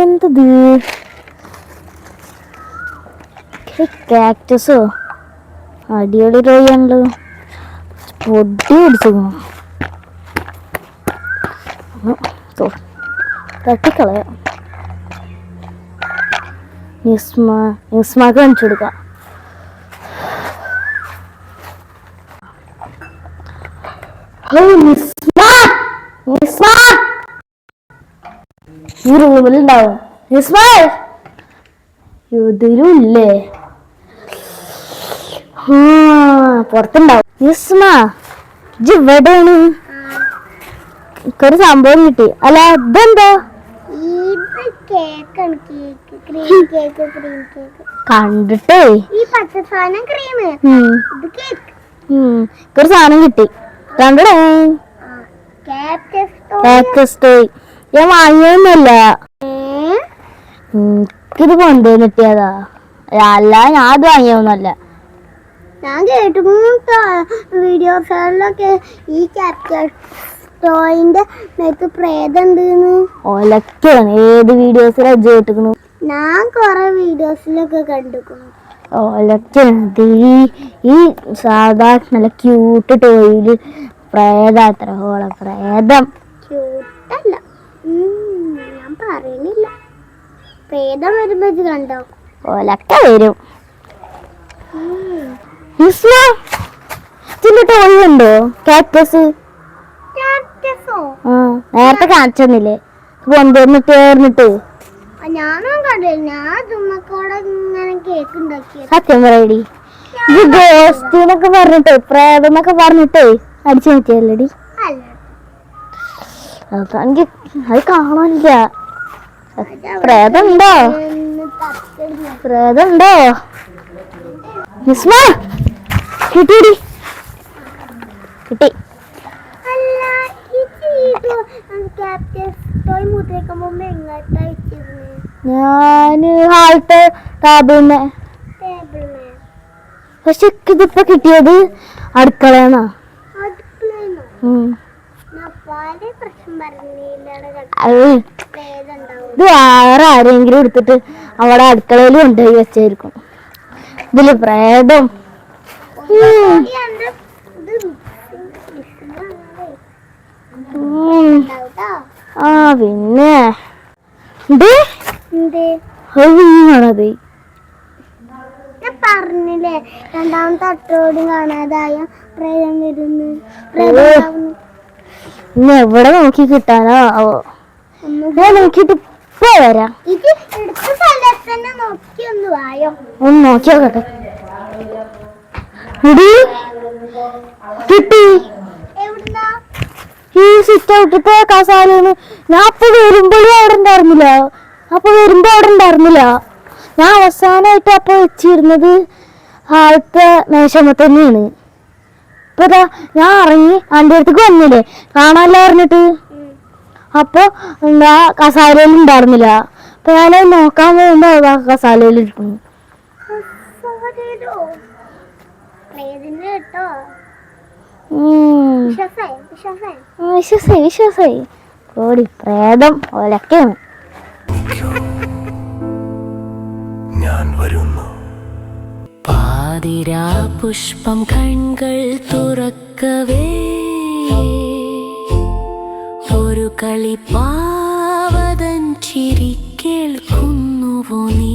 എന്തത് കാക്ടസോ? അടിപൊളി റോയാണല്ലോ. പൊടി പിടിച്ചു തട്ടിക്കളയാം. നിസ്മാക്ക് കാണിച്ചു കൊടുക്കാം. ഈ റൂമിലുണ്ടാവും. ഇതിലും ഇല്ലേ? പുറത്തുണ്ടാവും. ഇവിടെയാണ്. ഒരു സംഭവം കിട്ടി. അല്ല ഇതെന്താ? കണ്ടിട്ടേ ഒരു സാധനം കിട്ടി. കണ്ടടേ ഞാൻ വാങ്ങിയൊന്നുമല്ല. എനിക്കിത് കൊണ്ടുവന്ന് കിട്ടിയതാ. അല്ല ഞാൻ അത് വാങ്ങിയൊന്നുമല്ല. ഞാൻ കേട്ടു വീഡിയോസിലൊക്കെ ഈ ടോയിന്റെ മേത്ത് പ്രേതണ്ട്. ഒലക്കാണ്. ഏത് വീഡിയോസിലാ കേട്ടിരിക്കണു? ഞാൻ കൊറേ വീഡിയോസിലൊക്കെ കണ്ടിരിക്കണു. ഒലക്കാണ്. ഈ സാധാരണ നല്ല ക്യൂട്ട് ടോയില് പ്രേതാത്ര. പ്രേതം ക്യൂട്ടല്ല, ഞാൻ പറയണില്ല. പ്രേതം വരുമ്പോ കണ്ടോ? ഒലക്ക വരും. ടോയ് ഉണ്ടോ? കാക്ടസ് നേരത്തെ കാണിച്ചെന്നില്ലേ? കൊണ്ടുവന്നിട്ട് ഞാനും കണ്ടില്ല. ഞാൻ തുമ്മക്കോടെ ഇങ്ങനെ കേക്ക് ഉണ്ടാക്കിയത്. സത്യം പറയടി. ഇത് ഗോസ്റ്റ്ന്നൊക്കെ പറഞ്ഞിട്ട് പ്രേതന്നൊക്കെ പറഞ്ഞിട്ടേ അടിച്ചു നോക്കിയല്ലേടി? അതെനിക്ക് അത് കാണാനില്ല. പ്രേതമുണ്ടോ? പ്രേതമുണ്ടോ? കിട്ടിയടി, കിട്ടി. ഞാന് ഹാളത്തെ ടേബിളിന്. പക്ഷെ ഇതിപ്പോ കിട്ടിയത് അടുക്കളന്നാ. ഇത് വേറെ ആരെങ്കിലും എടുത്തിട്ട് അവിടെ അടുക്കളയിൽ കൊണ്ടുപോയി വെച്ചായിരിക്കും. ഇതില് പ്രേതം. പിന്നെ ആണത്. ഞാൻ പറഞ്ഞില്ലേ രണ്ടാമത്തെ അട്ടോടും കാണാതായ പ്രേതം വരുന്നു. ഇന്ന് എവിടെ നോക്കി കിട്ടാനോ ആവോ? ഞാൻ നോക്കിട്ട് ഇപ്പൊ വരാം. ഇത് എടുത്ത സ്ഥലത്ത് തന്നെ നോക്കി ഒന്ന് വായോ. ഒന്ന് നോക്കി നോക്കട്ടെ. കിട്ടി. എവിടുന്നാ? ഈ സിറ്റ് ഔട്ടത്തെ കസാലന്ന്. ഞാൻ അപ്പൊ വരുമ്പോഴും അവിടെ ഉണ്ടായിരുന്നില്ല. ഞാൻ അവസാനമായിട്ട് അപ്പൊ വെച്ചിരുന്നത് ആദ്യത്തെ മേശമ്മ തന്നെയാണ്. ഇപ്പൊ ഞാൻ ഇറങ്ങി എൻ്റെ അടുത്തേക്ക് വന്നില്ലേ കാണാനല്ല പറഞ്ഞിട്ട്. അപ്പൊ എന്താ കസാലയിൽ ഉണ്ടായിരുന്നില്ല. അപ്പൊ ഞാൻ നോക്കാൻ പോകുമ്പോ കസാലയിൽ ഇരിക്കുന്നു. വിശ്വാസായി. ഓടി പ്രേതം ഒലക്കാണ്. ഞാൻ വരുന്നു. പാതിരാ പുഷ്പം കൺകൾ തുറക്കവേ ഒരു കളിപ്പാവതൻ ചിരി കേൾക്കുന്നുവോ നീ?